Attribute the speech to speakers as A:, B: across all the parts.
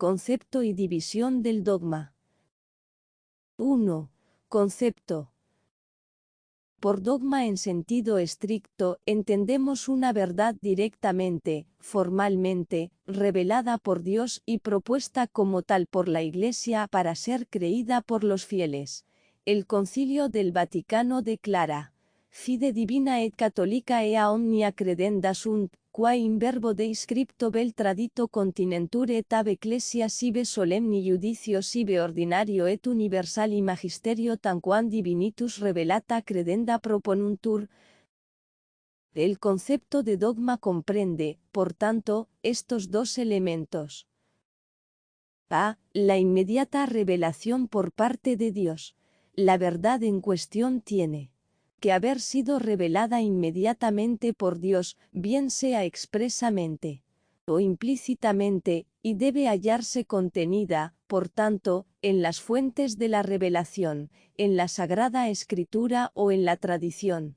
A: Concepto y división del dogma. 1. Concepto. Por dogma en sentido estricto, entendemos una verdad directamente, formalmente, revelada por Dios y propuesta como tal por la Iglesia para ser creída por los fieles. El Concilio del Vaticano declara: Fide divina et catholica ea omnia credenda sunt, qua in verbo Dei scripto vel tradito continentur et ab ecclesia sive solemni judicio sive ordinario et universali magisterio tanquam divinitus revelata credenda proponuntur. El concepto de dogma comprende, por tanto, estos dos elementos. A. La inmediata revelación por parte de Dios. La verdad en cuestión tiene que haber sido revelada inmediatamente por Dios, bien sea expresamente o implícitamente, y debe hallarse contenida, por tanto, en las fuentes de la revelación, en la Sagrada Escritura o en la tradición.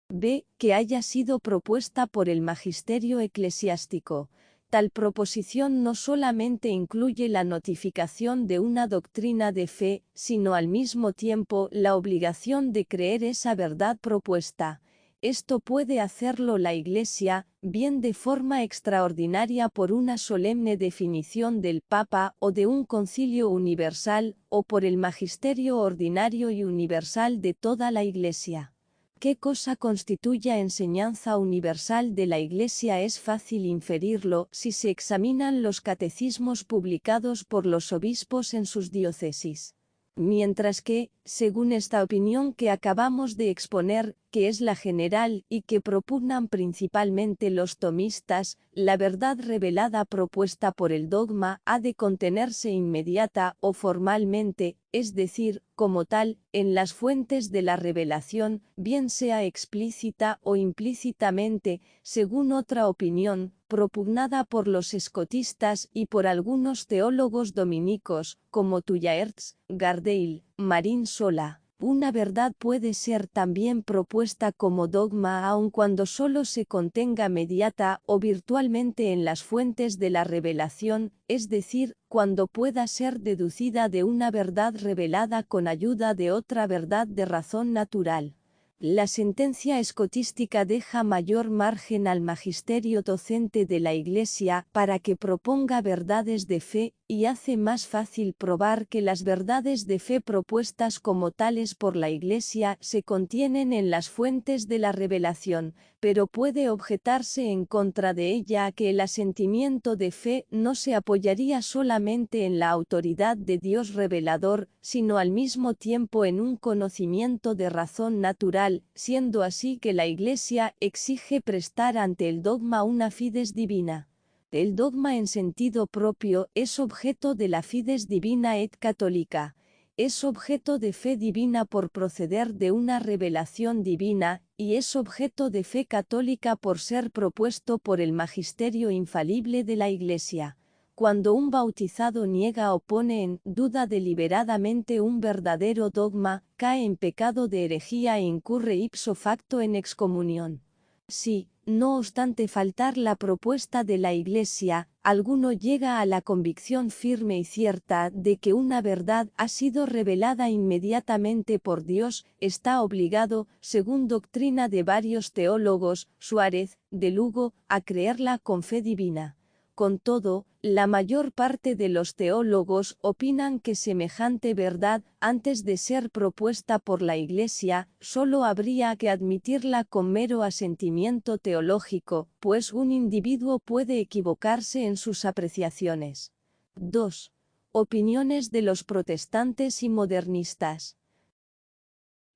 A: B. Que haya sido propuesta por el magisterio eclesiástico. Tal proposición no solamente incluye la notificación de una doctrina de fe, sino al mismo tiempo la obligación de creer esa verdad propuesta. Esto puede hacerlo la Iglesia, bien de forma extraordinaria por una solemne definición del Papa o de un concilio universal, o por el magisterio ordinario y universal de toda la Iglesia. ¿Qué cosa constituye enseñanza universal de la Iglesia? Es fácil inferirlo si se examinan los catecismos publicados por los obispos en sus diócesis. Mientras que, según esta opinión que acabamos de exponer, que es la general y que propugnan principalmente los tomistas, la verdad revelada propuesta por el dogma ha de contenerse inmediata o formalmente, es decir, como tal, en las fuentes de la revelación, bien sea explícita o implícitamente, según otra opinión, propugnada por los escotistas y por algunos teólogos dominicos, como Tuyaerts, Gardale, Marín Sola. Una verdad puede ser también propuesta como dogma aun cuando solo se contenga mediata o virtualmente en las fuentes de la revelación, es decir, cuando pueda ser deducida de una verdad revelada con ayuda de otra verdad de razón natural. La sentencia escotística deja mayor margen al magisterio docente de la Iglesia para que proponga verdades de fe, y hace más fácil probar que las verdades de fe propuestas como tales por la Iglesia se contienen en las fuentes de la revelación, pero puede objetarse en contra de ella que el asentimiento de fe no se apoyaría solamente en la autoridad de Dios revelador, sino al mismo tiempo en un conocimiento de razón natural, siendo así que la Iglesia exige prestar ante el dogma una fides divina. El dogma en sentido propio es objeto de la fides divina et católica. Es objeto de fe divina por proceder de una revelación divina, y es objeto de fe católica por ser propuesto por el magisterio infalible de la Iglesia. Cuando un bautizado niega o pone en duda deliberadamente un verdadero dogma, cae en pecado de herejía e incurre ipso facto en excomunión. Si, no obstante faltar la propuesta de la Iglesia, alguno llega a la convicción firme y cierta de que una verdad ha sido revelada inmediatamente por Dios, está obligado, según doctrina de varios teólogos, Suárez, de Lugo, a creerla con fe divina. Con todo, la mayor parte de los teólogos opinan que semejante verdad, antes de ser propuesta por la Iglesia, solo habría que admitirla con mero asentimiento teológico, pues un individuo puede equivocarse en sus apreciaciones. 2. Opiniones de los protestantes y modernistas.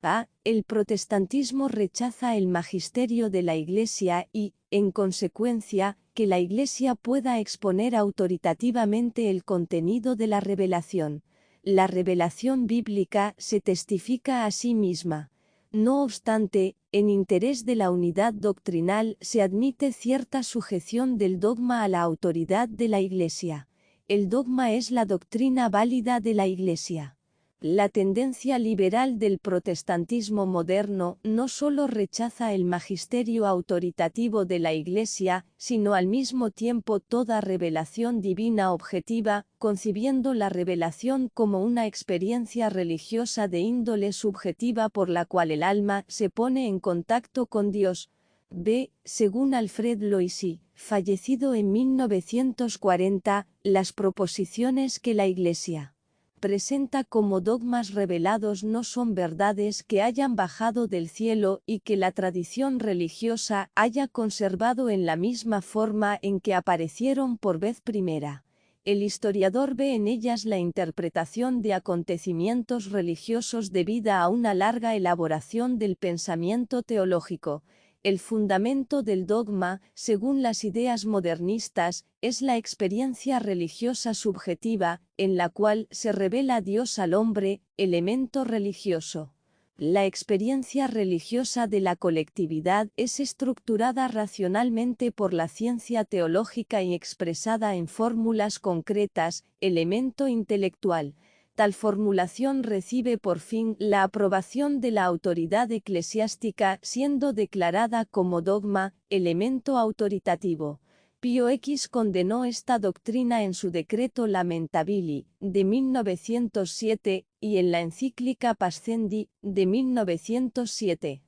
A: A. El protestantismo rechaza el magisterio de la Iglesia y, en consecuencia, que la Iglesia pueda exponer autoritativamente el contenido de la revelación. La revelación bíblica se testifica a sí misma. No obstante, en interés de la unidad doctrinal se admite cierta sujeción del dogma a la autoridad de la Iglesia. El dogma es la doctrina válida de la Iglesia. La tendencia liberal del protestantismo moderno no solo rechaza el magisterio autoritativo de la Iglesia, sino al mismo tiempo toda revelación divina objetiva, concibiendo la revelación como una experiencia religiosa de índole subjetiva por la cual el alma se pone en contacto con Dios. B. Según Alfred Loisy, fallecido en 1940, las proposiciones que la Iglesia presenta como dogmas revelados no son verdades que hayan bajado del cielo y que la tradición religiosa haya conservado en la misma forma en que aparecieron por vez primera. El historiador ve en ellas la interpretación de acontecimientos religiosos debida a una larga elaboración del pensamiento teológico. El fundamento del dogma, según las ideas modernistas, es la experiencia religiosa subjetiva, en la cual se revela Dios al hombre, elemento religioso. La experiencia religiosa de la colectividad es estructurada racionalmente por la ciencia teológica y expresada en fórmulas concretas, elemento intelectual. Tal formulación recibe por fin la aprobación de la autoridad eclesiástica, siendo declarada como dogma, elemento autoritativo. Pío X condenó esta doctrina en su decreto Lamentabili, de 1907, y en la encíclica Pascendi, de 1907.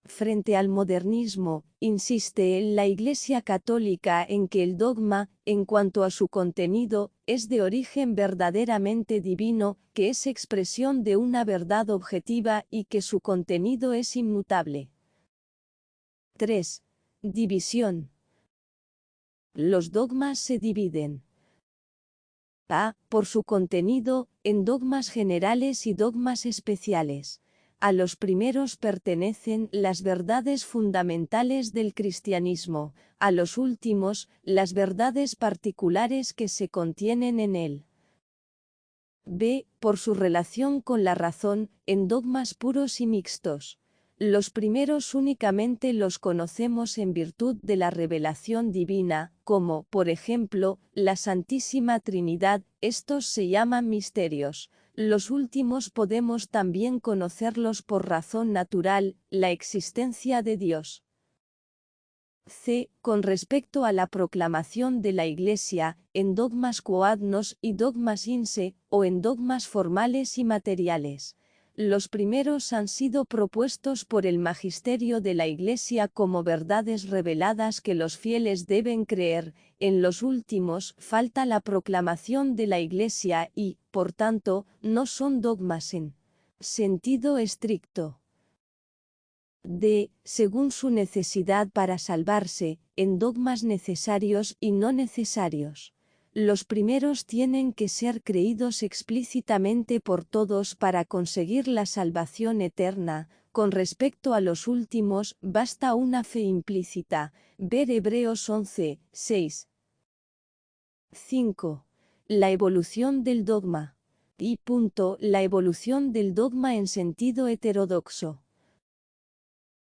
A: Frente al modernismo, insiste la Iglesia Católica en que el dogma, en cuanto a su contenido, es de origen verdaderamente divino, que es expresión de una verdad objetiva y que su contenido es inmutable. 3. División. Los dogmas se dividen. A. Por su contenido, en dogmas generales y dogmas especiales. A los primeros pertenecen las verdades fundamentales del cristianismo, a los últimos, las verdades particulares que se contienen en él. B. Por su relación con la razón, en dogmas puros y mixtos. Los primeros únicamente los conocemos en virtud de la revelación divina, como, por ejemplo, la Santísima Trinidad, estos se llaman misterios. Los últimos podemos también conocerlos por razón natural, la existencia de Dios. C. Con respecto a la proclamación de la Iglesia, en dogmas quoadnos y dogmas inse, o en dogmas formales y materiales. Los primeros han sido propuestos por el magisterio de la Iglesia como verdades reveladas que los fieles deben creer. En los últimos falta la proclamación de la Iglesia y, por tanto, no son dogmas en sentido estricto. D. Según su necesidad para salvarse, en dogmas necesarios y no necesarios. Los primeros tienen que ser creídos explícitamente por todos para conseguir la salvación eterna. Con respecto a los últimos, basta una fe implícita. Ver Hebreos 11, 6. 5. La evolución del dogma. Y. La evolución del dogma en sentido heterodoxo.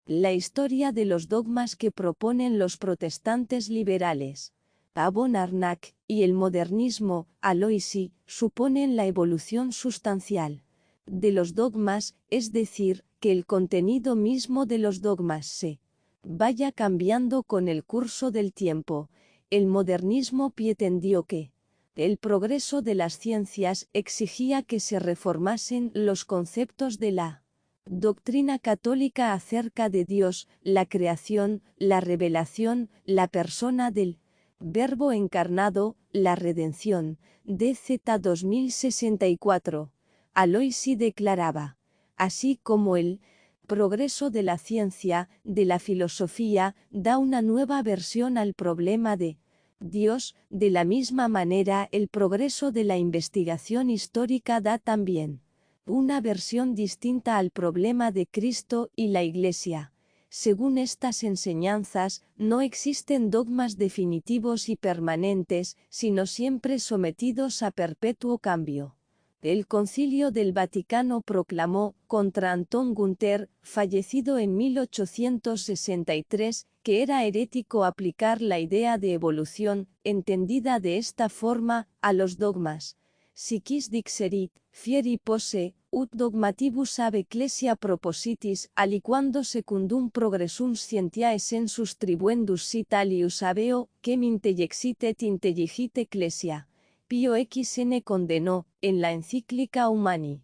A: La historia de los dogmas que proponen los protestantes liberales, Abon Arnak, y el modernismo, Aloisi, suponen la evolución sustancial de los dogmas, es decir, que el contenido mismo de los dogmas se vaya cambiando con el curso del tiempo. El modernismo pretendió que el progreso de las ciencias exigía que se reformasen los conceptos de la doctrina católica acerca de Dios, la creación, la revelación, la persona del Verbo encarnado, la redención. DZ 2064. Aloisi declaraba, así como el progreso de la ciencia, de la filosofía, da una nueva versión al problema de Dios, de la misma manera el progreso de la investigación histórica da también una versión distinta al problema de Cristo y la Iglesia. Según estas enseñanzas, no existen dogmas definitivos y permanentes, sino siempre sometidos a perpetuo cambio. El Concilio del Vaticano proclamó, contra Antón Gunther, fallecido en 1863, que era herético aplicar la idea de evolución, entendida de esta forma, a los dogmas. si quis dixerit, fieri posse, ut dogmatibus ab ecclesia propositis, aliquando secundum progressum scientiae sensus tribuendus sit alius habeo, quem intellexit et intelligit ecclesia. Pío XN condenó, en la encíclica Humani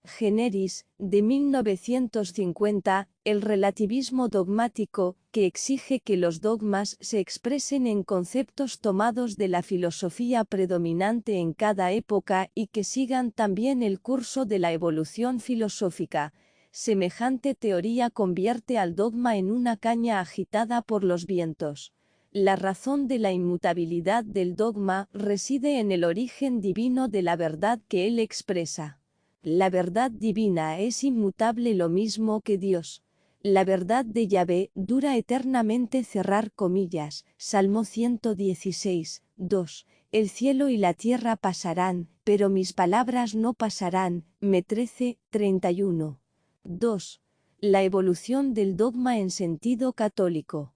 A: Generis, de 1950, el relativismo dogmático, que exige que los dogmas se expresen en conceptos tomados de la filosofía predominante en cada época y que sigan también el curso de la evolución filosófica. Semejante teoría convierte al dogma en una caña agitada por los vientos. La razón de la inmutabilidad del dogma reside en el origen divino de la verdad que él expresa. La verdad divina es inmutable lo mismo que Dios. La verdad de Yahvé dura eternamente cerrar comillas. Salmo 116, 2. El cielo y la tierra pasarán, pero mis palabras no pasarán. Me 13, 31. 2. La evolución del dogma en sentido católico.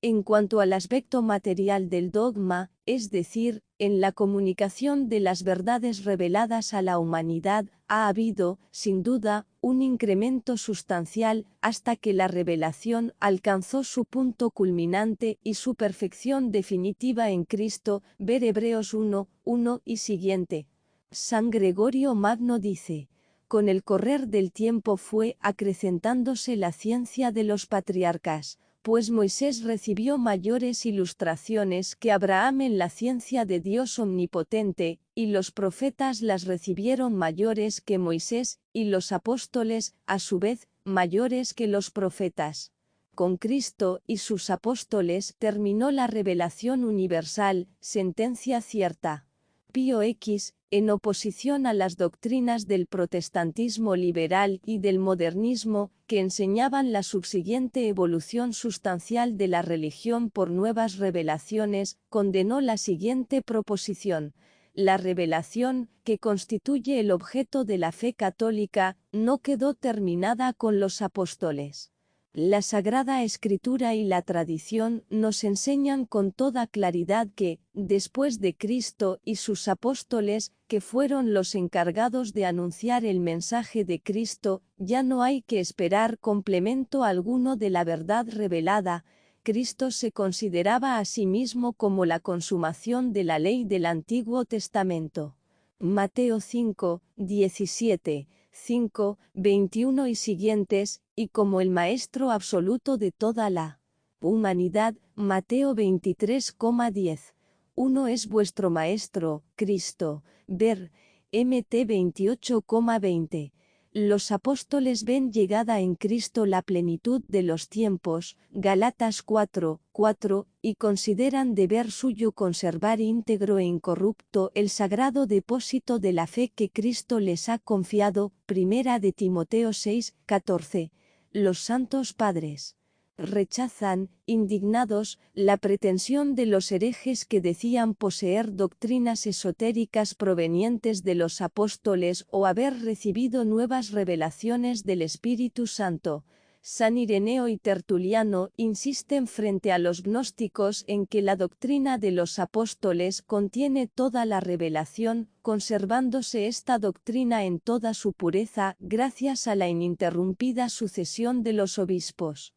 A: En cuanto al aspecto material del dogma, es decir, en la comunicación de las verdades reveladas a la humanidad, ha habido, sin duda, un incremento sustancial hasta que la revelación alcanzó su punto culminante y su perfección definitiva en Cristo, ver Hebreos 1, 1 y siguiente. San Gregorio Magno dice: con el correr del tiempo fue acrecentándose la ciencia de los patriarcas, pues Moisés recibió mayores ilustraciones que Abraham en la ciencia de Dios omnipotente, y los profetas las recibieron mayores que Moisés, y los apóstoles, a su vez, mayores que los profetas. Con Cristo y sus apóstoles terminó la revelación universal, sentencia cierta. Pío X, en oposición a las doctrinas del protestantismo liberal y del modernismo, que enseñaban la subsiguiente evolución sustancial de la religión por nuevas revelaciones, condenó la siguiente proposición: la revelación, que constituye el objeto de la fe católica, no quedó terminada con los apóstoles. La Sagrada Escritura y la tradición nos enseñan con toda claridad que, después de Cristo y sus apóstoles, que fueron los encargados de anunciar el mensaje de Cristo, ya no hay que esperar complemento alguno de la verdad revelada. Cristo se consideraba a sí mismo como la consumación de la ley del Antiguo Testamento. Mateo 5, 17. 5, 21 y siguientes, y como el Maestro absoluto de toda la humanidad, Mateo 23,10. Uno es vuestro Maestro, Cristo, ver, Mt 28,20. Los apóstoles ven llegada en Cristo la plenitud de los tiempos, Galatas 4, 4, y consideran deber suyo conservar íntegro e incorrupto el sagrado depósito de la fe que Cristo les ha confiado, Primera de Timoteo 6, 14. Los santos padres rechazan, indignados, la pretensión de los herejes que decían poseer doctrinas esotéricas provenientes de los apóstoles o haber recibido nuevas revelaciones del Espíritu Santo. San Ireneo y Tertuliano insisten frente a los gnósticos en que la doctrina de los apóstoles contiene toda la revelación, conservándose esta doctrina en toda su pureza gracias a la ininterrumpida sucesión de los obispos.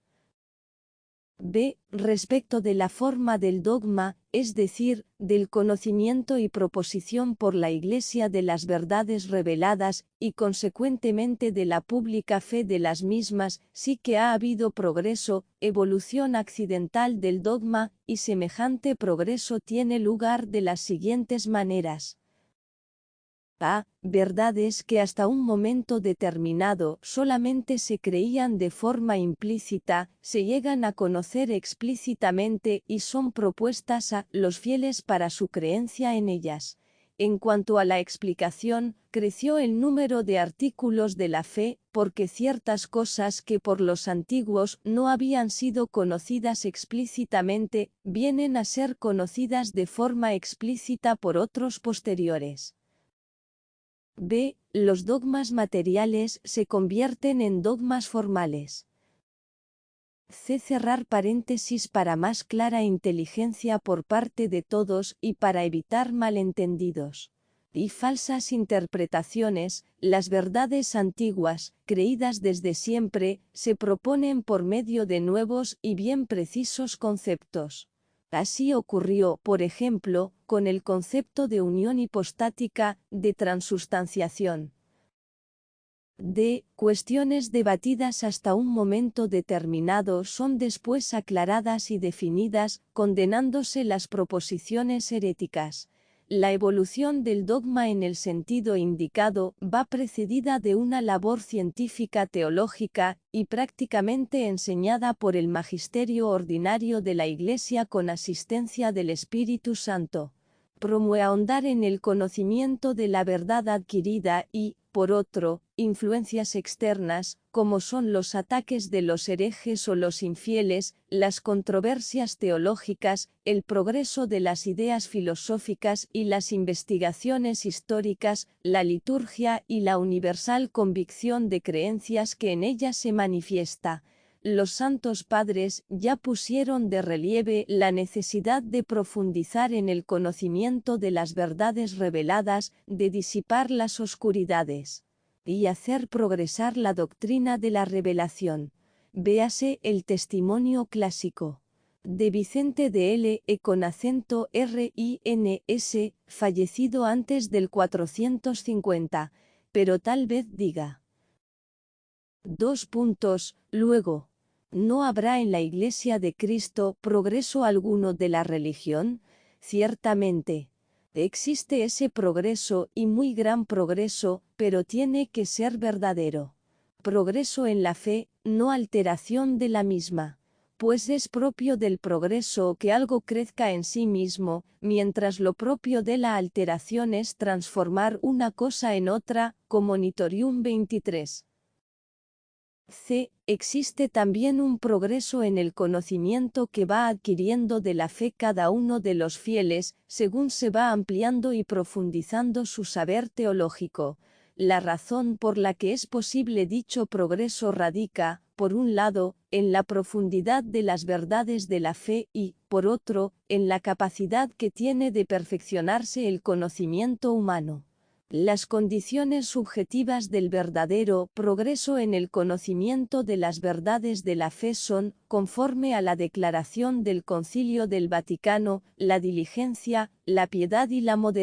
A: B. Respecto de la forma del dogma, es decir, del conocimiento y proposición por la Iglesia de las verdades reveladas, y consecuentemente de la pública fe de las mismas, sí que ha habido progreso, evolución accidental del dogma, y semejante progreso tiene lugar de las siguientes maneras. A. Verdades que hasta un momento determinado solamente se creían de forma implícita, se llegan a conocer explícitamente y son propuestas a los fieles para su creencia en ellas. En cuanto a la explicación, creció el número de artículos de la fe, porque ciertas cosas que por los antiguos no habían sido conocidas explícitamente, vienen a ser conocidas de forma explícita por otros posteriores. B. Los dogmas materiales se convierten en dogmas formales. C. Cerrar paréntesis para más clara inteligencia por parte de todos y para evitar malentendidos. y falsas interpretaciones, las verdades antiguas, creídas desde siempre, se proponen por medio de nuevos y bien precisos conceptos. Así ocurrió, por ejemplo, con el concepto de unión hipostática, de transustanciación. Cuestiones debatidas hasta un momento determinado son después aclaradas y definidas, condenándose las proposiciones heréticas. La evolución del dogma en el sentido indicado va precedida de una labor científica teológica y prácticamente enseñada por el magisterio ordinario de la Iglesia con asistencia del Espíritu Santo. Promueve ahondar en el conocimiento de la verdad adquirida y, por otro, influencias externas, como son los ataques de los herejes o los infieles, las controversias teológicas, el progreso de las ideas filosóficas y las investigaciones históricas, la liturgia y la universal convicción de creencias que en ellas se manifiesta. Los santos padres ya pusieron de relieve la necesidad de profundizar en el conocimiento de las verdades reveladas, de disipar las oscuridades y hacer progresar la doctrina de la revelación. Véase el testimonio clásico de Vicente de L. E con acento R-I-N-S, fallecido antes del 450, pero tal vez diga. Luego, ¿no habrá en la Iglesia de Cristo progreso alguno de la religión? Ciertamente. Existe ese progreso y muy gran progreso, pero tiene que ser verdadero. Progreso en la fe, no alteración de la misma. Pues es propio del progreso que algo crezca en sí mismo, mientras lo propio de la alteración es transformar una cosa en otra, como Nitorium 23. Existe también un progreso en el conocimiento que va adquiriendo de la fe cada uno de los fieles, según se va ampliando y profundizando su saber teológico. La razón por la que es posible dicho progreso radica, por un lado, en la profundidad de las verdades de la fe y, por otro, en la capacidad que tiene de perfeccionarse el conocimiento humano. Las condiciones subjetivas del verdadero progreso en el conocimiento de las verdades de la fe son, conforme a la declaración del Concilio del Vaticano, la diligencia, la piedad y la moderación.